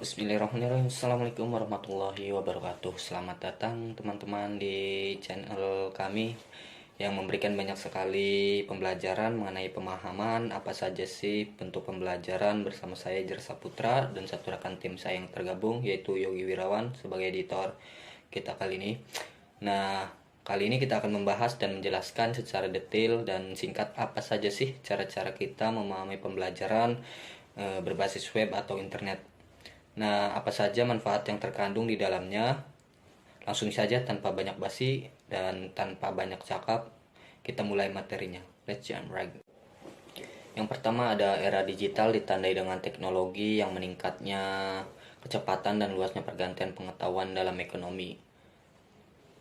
Bismillahirrahmanirrahim. Assalamualaikum warahmatullahi wabarakatuh. Selamat datang teman-teman di channel kami yang memberikan banyak sekali pembelajaran mengenai pemahaman apa saja sih bentuk pembelajaran bersama saya Jer Saputra dan satu rekan tim saya yang tergabung yaitu Yogi Wirawan sebagai editor kita kali ini. Nah, kali ini kita akan membahas dan menjelaskan secara detail dan singkat apa saja sih cara-cara kita memahami pembelajaran berbasis web atau internet. Nah, apa saja manfaat yang terkandung di dalamnya? Langsung saja tanpa banyak basi dan tanpa banyak cakap, kita mulai materinya. Let's jump right. Yang pertama ada era digital ditandai dengan teknologi yang meningkatnya kecepatan dan luasnya pergantian pengetahuan dalam ekonomi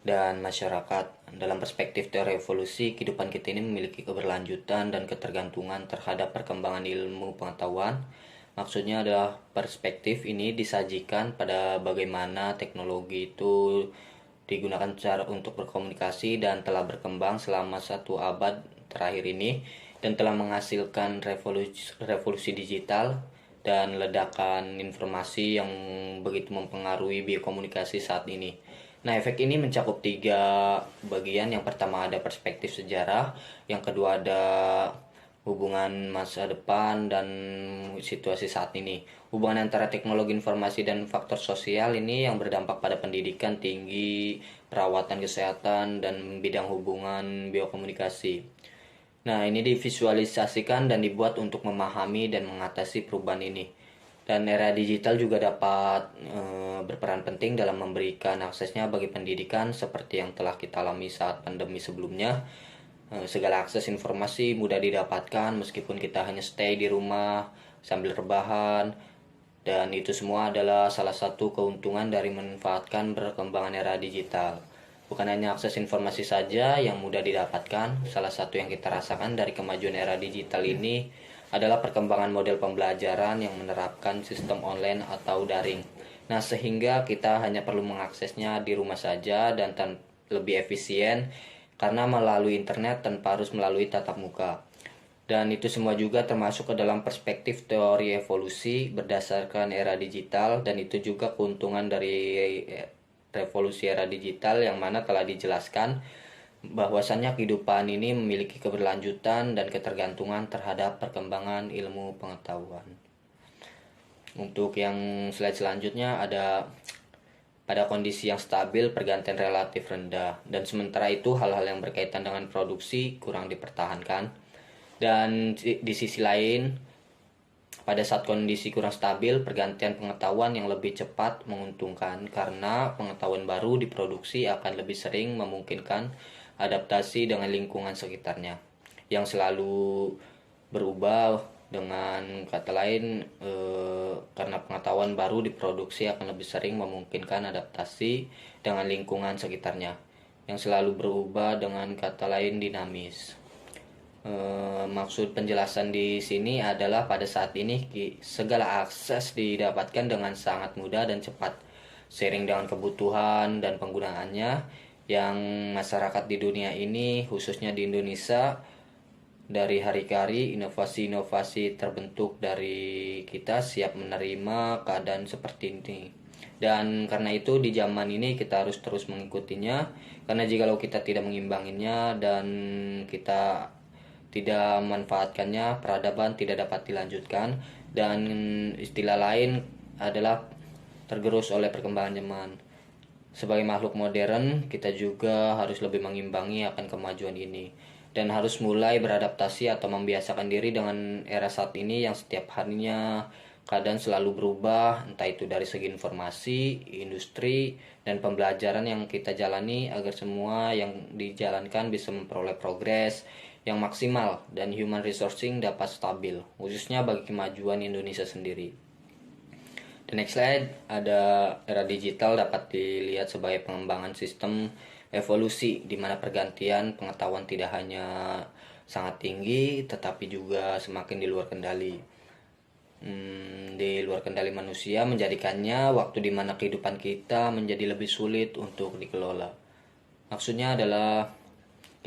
dan masyarakat. Dalam perspektif teori evolusi, kehidupan kita ini memiliki keberlanjutan dan ketergantungan terhadap perkembangan ilmu pengetahuan. Maksudnya adalah perspektif ini disajikan pada bagaimana teknologi itu digunakan cara untuk berkomunikasi dan telah berkembang selama 1 abad terakhir ini dan telah menghasilkan revolusi digital dan ledakan informasi yang begitu mempengaruhi biokomunikasi saat ini. Nah, efek ini mencakup 3 bagian. Yang pertama ada perspektif sejarah, yang kedua ada hubungan masa depan dan situasi saat ini. Hubungan antara teknologi informasi dan faktor sosial ini yang berdampak pada pendidikan tinggi, perawatan kesehatan, dan bidang hubungan biokomunikasi. Nah, ini divisualisasikan dan dibuat untuk memahami dan mengatasi perubahan ini. Dan era digital juga dapat berperan penting dalam memberikan aksesnya bagi pendidikan seperti yang telah kita alami saat pandemi sebelumnya. Segala akses informasi mudah didapatkan meskipun kita hanya stay di rumah sambil rebahan, dan itu semua adalah salah satu keuntungan dari memanfaatkan perkembangan era digital. Bukan hanya akses informasi saja yang mudah didapatkan, salah satu yang kita rasakan dari kemajuan era digital ini adalah perkembangan model pembelajaran yang menerapkan sistem online atau daring. Nah, sehingga kita hanya perlu mengaksesnya di rumah saja dan lebih efisien karena melalui internet tanpa harus melalui tatap muka. Dan itu semua juga termasuk ke dalam perspektif teori evolusi berdasarkan era digital, dan itu juga keuntungan dari revolusi era digital yang mana telah dijelaskan bahwasannya kehidupan ini memiliki keberlanjutan dan ketergantungan terhadap perkembangan ilmu pengetahuan. Untuk yang slide selanjutnya ada pada kondisi yang stabil pergantian relatif rendah, dan sementara itu hal-hal yang berkaitan dengan produksi kurang dipertahankan. Dan di sisi lain, pada saat kondisi kurang stabil, pergantian pengetahuan yang lebih cepat menguntungkan karena pengetahuan baru diproduksi akan lebih sering memungkinkan adaptasi dengan lingkungan sekitarnya yang selalu berubah. Dengan kata lain, karena pengetahuan baru diproduksi akan lebih sering memungkinkan adaptasi dengan lingkungan sekitarnya yang selalu berubah, dengan kata lain dinamis. Maksud penjelasan di sini adalah pada saat ini segala akses didapatkan dengan sangat mudah dan cepat, seiring dengan kebutuhan dan penggunaannya yang masyarakat di dunia ini, khususnya di Indonesia, dari hari ke hari inovasi-inovasi terbentuk dari kita siap menerima keadaan seperti ini. Dan karena itu di zaman ini kita harus terus mengikutinya, karena jikalau kita tidak mengimbanginya dan kita tidak memanfaatkannya, peradaban tidak dapat dilanjutkan, dan istilah lain adalah tergerus oleh perkembangan zaman. Sebagai makhluk modern, kita juga harus lebih mengimbangi akan kemajuan ini dan harus mulai beradaptasi atau membiasakan diri dengan era saat ini yang setiap harinya keadaan selalu berubah, entah itu dari segi informasi, industri, dan pembelajaran yang kita jalani, agar semua yang dijalankan bisa memperoleh progres yang maksimal dan human resourcing dapat stabil, khususnya bagi kemajuan Indonesia sendiri. The next slide ada era digital dapat dilihat sebagai pengembangan sistem evolusi di mana pergantian pengetahuan tidak hanya sangat tinggi tetapi juga semakin di luar kendali. Di luar kendali manusia menjadikannya waktu di mana kehidupan kita menjadi lebih sulit untuk dikelola. Maksudnya adalah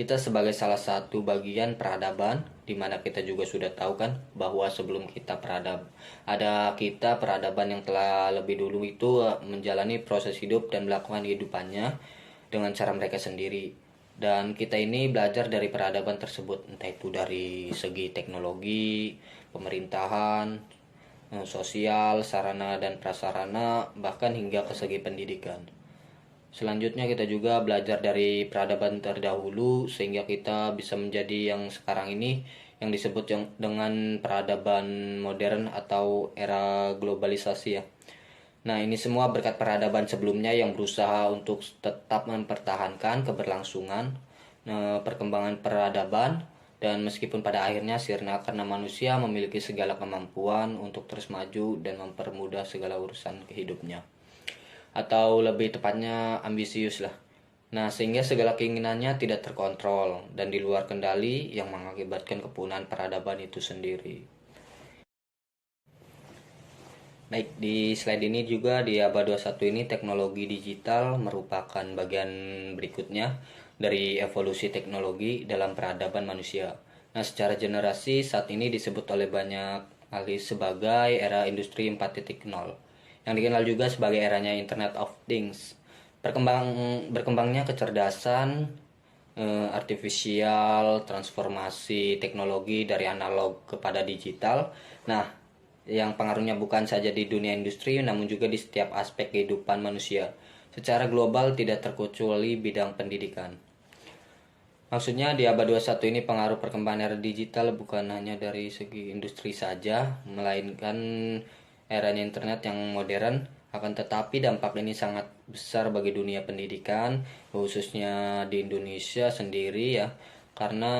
kita sebagai salah satu bagian peradaban dimana kita juga sudah tahu kan bahwa sebelum kita peradaban yang telah lebih dulu itu menjalani proses hidup dan melakukan kehidupannya dengan cara mereka sendiri. Dan kita ini belajar dari peradaban tersebut, entah itu dari segi teknologi, pemerintahan, sosial, sarana dan prasarana, bahkan hingga ke segi pendidikan. Selanjutnya kita juga belajar dari peradaban terdahulu sehingga kita bisa menjadi yang sekarang ini yang disebut dengan peradaban modern atau era globalisasi ya. Nah, ini semua berkat peradaban sebelumnya yang berusaha untuk tetap mempertahankan keberlangsungan perkembangan peradaban, dan meskipun pada akhirnya sirna karena manusia memiliki segala kemampuan untuk terus maju dan mempermudah segala urusan hidupnya. Atau lebih tepatnya ambisius lah. Nah, sehingga segala keinginannya tidak terkontrol dan di luar kendali yang mengakibatkan kepunahan peradaban itu sendiri. Baik, di slide ini juga di abad 21 ini teknologi digital merupakan bagian berikutnya dari evolusi teknologi dalam peradaban manusia. Nah, secara generasi saat ini disebut oleh banyak ahli sebagai era industri 4.0 yang dikenal juga sebagai eranya Internet of Things. Berkembangnya kecerdasan artifisial, transformasi teknologi dari analog kepada digital. Nah, yang pengaruhnya bukan saja di dunia industri namun juga di setiap aspek kehidupan manusia secara global, tidak terkecuali bidang pendidikan. Maksudnya di abad 21 ini pengaruh perkembangan era digital bukan hanya dari segi industri saja, melainkan eranya internet yang modern. Akan tetapi dampak ini sangat besar bagi dunia pendidikan, khususnya di Indonesia sendiri ya, karena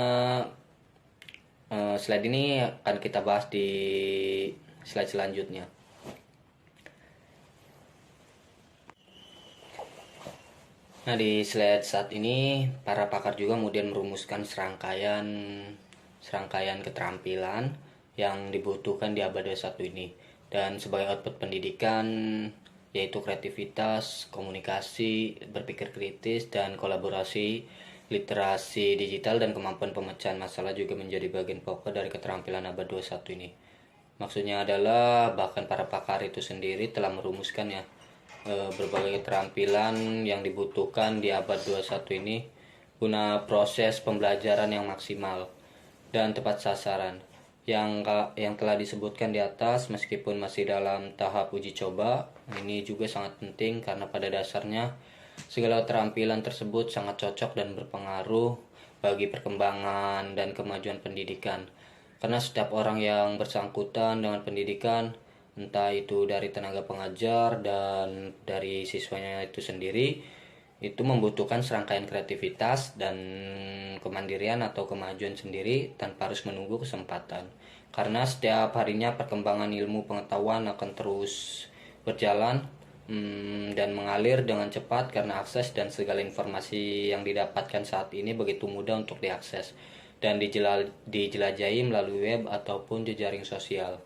slide ini akan kita bahas di slide selanjutnya. Nah, di slide saat ini para pakar juga kemudian merumuskan serangkaian keterampilan yang dibutuhkan di abad 21 ini. Dan sebagai output pendidikan yaitu kreativitas, komunikasi, berpikir kritis, dan kolaborasi, literasi digital dan kemampuan pemecahan masalah juga menjadi bagian pokok dari keterampilan abad 21 ini. Maksudnya adalah bahkan para pakar itu sendiri telah merumuskan ya berbagai keterampilan yang dibutuhkan di abad 21 ini guna proses pembelajaran yang maksimal dan tepat sasaran. Yang telah disebutkan di atas meskipun masih dalam tahap uji coba, ini juga sangat penting karena pada dasarnya segala keterampilan tersebut sangat cocok dan berpengaruh bagi perkembangan dan kemajuan pendidikan. Karena setiap orang yang bersangkutan dengan pendidikan, entah itu dari tenaga pengajar dan dari siswanya itu sendiri, itu membutuhkan serangkaian kreativitas dan kemandirian atau kemajuan sendiri tanpa harus menunggu kesempatan. Karena setiap harinya perkembangan ilmu pengetahuan akan terus berjalan dan mengalir dengan cepat karena akses dan segala informasi yang didapatkan saat ini begitu mudah untuk diakses dan dijelajahi melalui web ataupun jejaring sosial.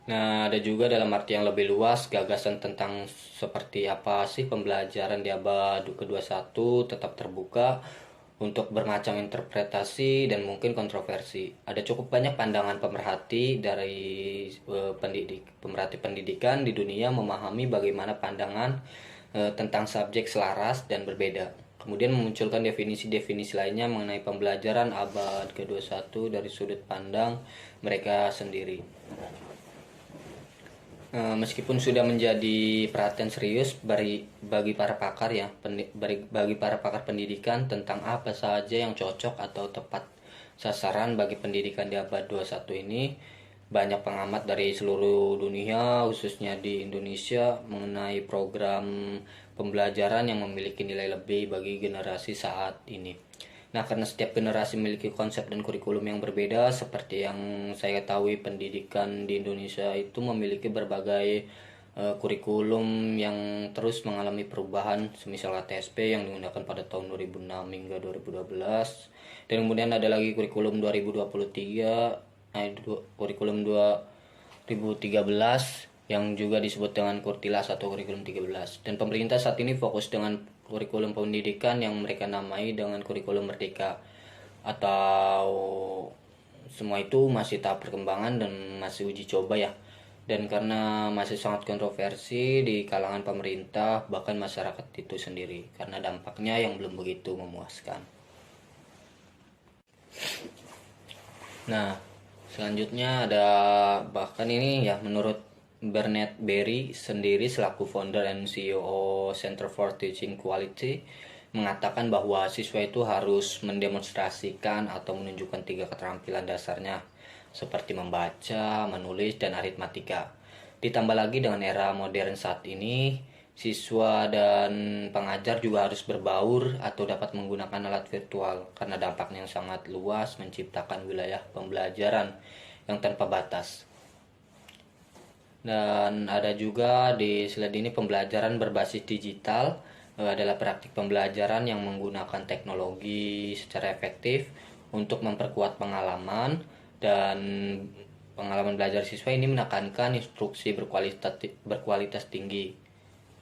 Nah, ada juga dalam arti yang lebih luas gagasan tentang seperti apa sih pembelajaran di abad ke-21 tetap terbuka untuk bermacam interpretasi dan mungkin kontroversi. Ada cukup banyak pandangan pemerhati dari pemerhati pendidikan di dunia memahami bagaimana pandangan tentang subjek selaras dan berbeda. Kemudian memunculkan definisi-definisi lainnya mengenai pembelajaran abad ke-21 dari sudut pandang mereka sendiri. Meskipun sudah menjadi perhatian serius bagi para pakar ya, bagi para pakar pendidikan tentang apa saja yang cocok atau tepat sasaran bagi pendidikan di abad 21 ini, banyak pengamat dari seluruh dunia, khususnya di Indonesia, mengenai program pembelajaran yang memiliki nilai lebih bagi generasi saat ini. Nah, karena setiap generasi memiliki konsep dan kurikulum yang berbeda, seperti yang saya ketahui pendidikan di Indonesia itu memiliki berbagai kurikulum yang terus mengalami perubahan, semisal TSP yang digunakan pada tahun 2006 hingga 2012. Dan kemudian ada lagi kurikulum 2023, kurikulum 2013 yang juga disebut dengan Kurtilas atau kurikulum 13. Dan pemerintah saat ini fokus dengan kurikulum pendidikan yang mereka namai dengan kurikulum merdeka. atau semua itu masih tahap perkembangan dan masih uji coba ya. Dan karena masih sangat kontroversi di kalangan pemerintah bahkan masyarakat itu sendiri karena dampaknya yang belum begitu memuaskan. Nah, selanjutnya ada bahkan ini ya, menurut Bernard Berry sendiri selaku founder dan CEO Center for Teaching Quality mengatakan bahwa siswa itu harus mendemonstrasikan atau menunjukkan 3 keterampilan dasarnya seperti membaca, menulis, dan aritmatika. Ditambah lagi dengan era modern saat ini, siswa dan pengajar juga harus berbaur atau dapat menggunakan alat virtual karena dampaknya yang sangat luas menciptakan wilayah pembelajaran yang tanpa batas. Dan ada juga di slide ini pembelajaran berbasis digital adalah praktik pembelajaran yang menggunakan teknologi secara efektif untuk memperkuat pengalaman, dan pengalaman belajar siswa ini menekankan instruksi berkualitas tinggi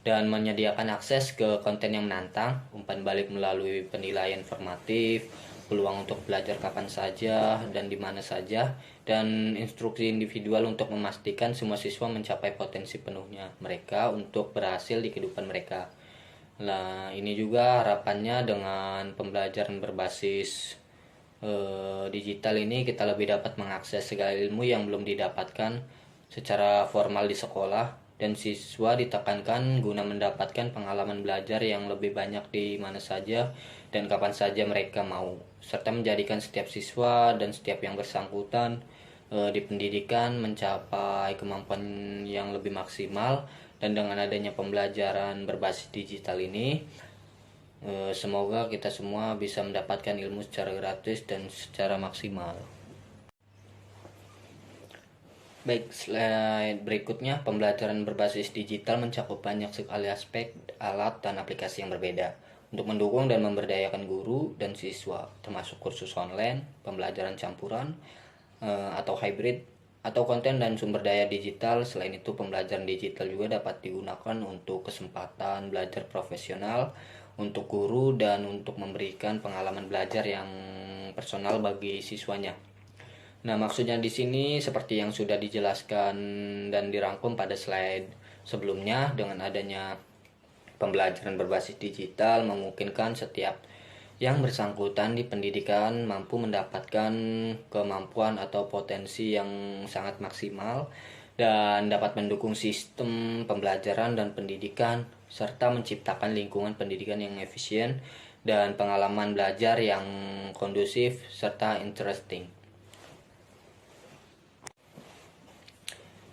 dan menyediakan akses ke konten yang menantang, umpan balik melalui penilaian formatif, peluang untuk belajar kapan saja dan di mana saja, dan instruksi individual untuk memastikan semua siswa mencapai potensi penuhnya mereka untuk berhasil di kehidupan mereka. Nah, ini juga harapannya dengan pembelajaran berbasis digital ini kita lebih dapat mengakses segala ilmu yang belum didapatkan secara formal di sekolah, dan siswa ditekankan guna mendapatkan pengalaman belajar yang lebih banyak di mana saja dan kapan saja mereka mau, serta menjadikan setiap siswa dan setiap yang bersangkutan di pendidikan mencapai kemampuan yang lebih maksimal. Dan dengan adanya pembelajaran berbasis digital ini, semoga kita semua bisa mendapatkan ilmu secara gratis dan secara maksimal. Baik, slide berikutnya, pembelajaran berbasis digital mencakup banyak sekali aspek, alat, dan aplikasi yang berbeda untuk mendukung dan memberdayakan guru dan siswa, termasuk kursus online, pembelajaran campuran, atau hybrid, atau konten dan sumber daya digital. Selain itu, pembelajaran digital juga dapat digunakan untuk kesempatan belajar profesional, untuk guru, dan untuk memberikan pengalaman belajar yang personal bagi siswanya. Nah, maksudnya di sini seperti yang sudah dijelaskan dan dirangkum pada slide sebelumnya, dengan adanya pembelajaran berbasis digital memungkinkan setiap yang bersangkutan di pendidikan mampu mendapatkan kemampuan atau potensi yang sangat maksimal dan dapat mendukung sistem pembelajaran dan pendidikan serta menciptakan lingkungan pendidikan yang efisien dan pengalaman belajar yang kondusif serta interesting.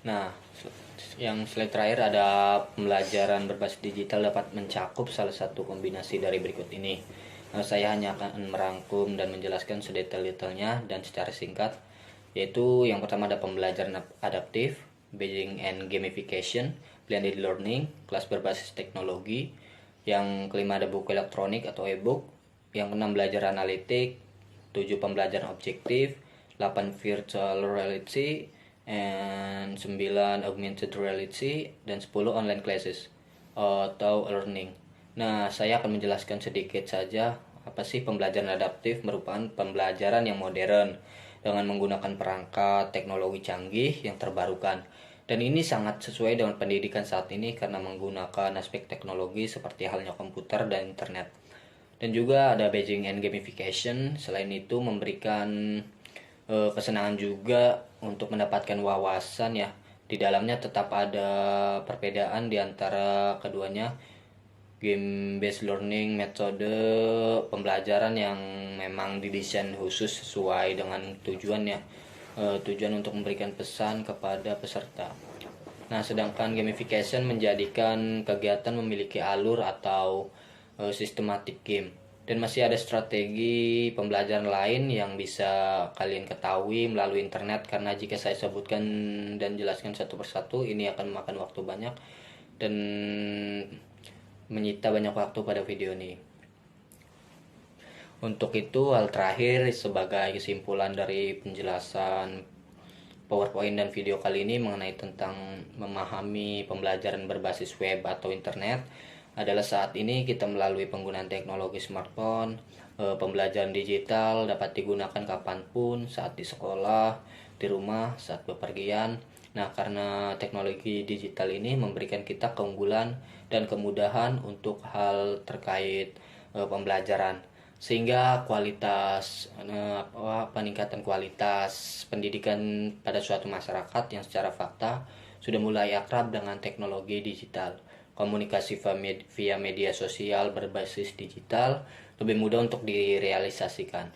Nah, yang slide terakhir ada pembelajaran berbasis digital dapat mencakup salah satu kombinasi dari berikut ini. Saya hanya akan merangkum dan menjelaskan sedetail-detailnya dan secara singkat, yaitu yang pertama ada pembelajaran adaptif, basing and gamification, blended learning, kelas berbasis teknologi. Yang kelima ada buku elektronik atau e-book. Yang keenam belajar analitik, 7 pembelajaran objektif, 8 virtual reality, and 9 augmented reality, dan 10 online classes atau learning. Nah, saya akan menjelaskan sedikit saja apa sih pembelajaran adaptif. Merupakan pembelajaran yang modern dengan menggunakan perangkat teknologi canggih yang terbarukan. Dan ini sangat sesuai dengan pendidikan saat ini karena menggunakan aspek teknologi seperti halnya komputer dan internet. Dan juga ada basing and gamification. Selain itu memberikan kesenangan juga untuk mendapatkan wawasan ya. Di dalamnya tetap ada perbedaan di antara keduanya. Game based learning, metode pembelajaran yang memang didesain khusus sesuai dengan tujuannya, tujuan untuk memberikan pesan kepada peserta. Nah, sedangkan gamification menjadikan kegiatan memiliki alur atau systematic game. Dan masih ada strategi pembelajaran lain yang bisa kalian ketahui melalui internet, karena jika saya sebutkan dan jelaskan satu persatu ini akan memakan waktu banyak dan menyita banyak waktu pada video ini. Untuk itu, hal terakhir sebagai kesimpulan dari penjelasan PowerPoint dan video kali ini mengenai tentang memahami pembelajaran berbasis web atau internet adalah saat ini kita melalui penggunaan teknologi smartphone, pembelajaran digital dapat digunakan kapanpun, saat di sekolah, di rumah, saat bepergian. Nah, karena teknologi digital ini memberikan kita keunggulan dan kemudahan untuk hal terkait pembelajaran, sehingga peningkatan kualitas pendidikan pada suatu masyarakat yang secara fakta sudah mulai akrab dengan teknologi digital. Komunikasi via media sosial berbasis digital lebih mudah untuk direalisasikan.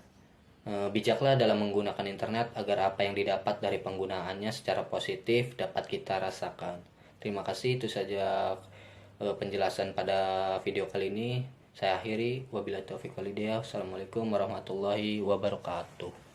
Bijaklah dalam menggunakan internet agar apa yang didapat dari penggunaannya secara positif dapat kita rasakan. Terima kasih, itu saja penjelasan pada video kali ini. Saya akhiri, wabillahi taufiq walhidayah. Assalamualaikum warahmatullahi wabarakatuh.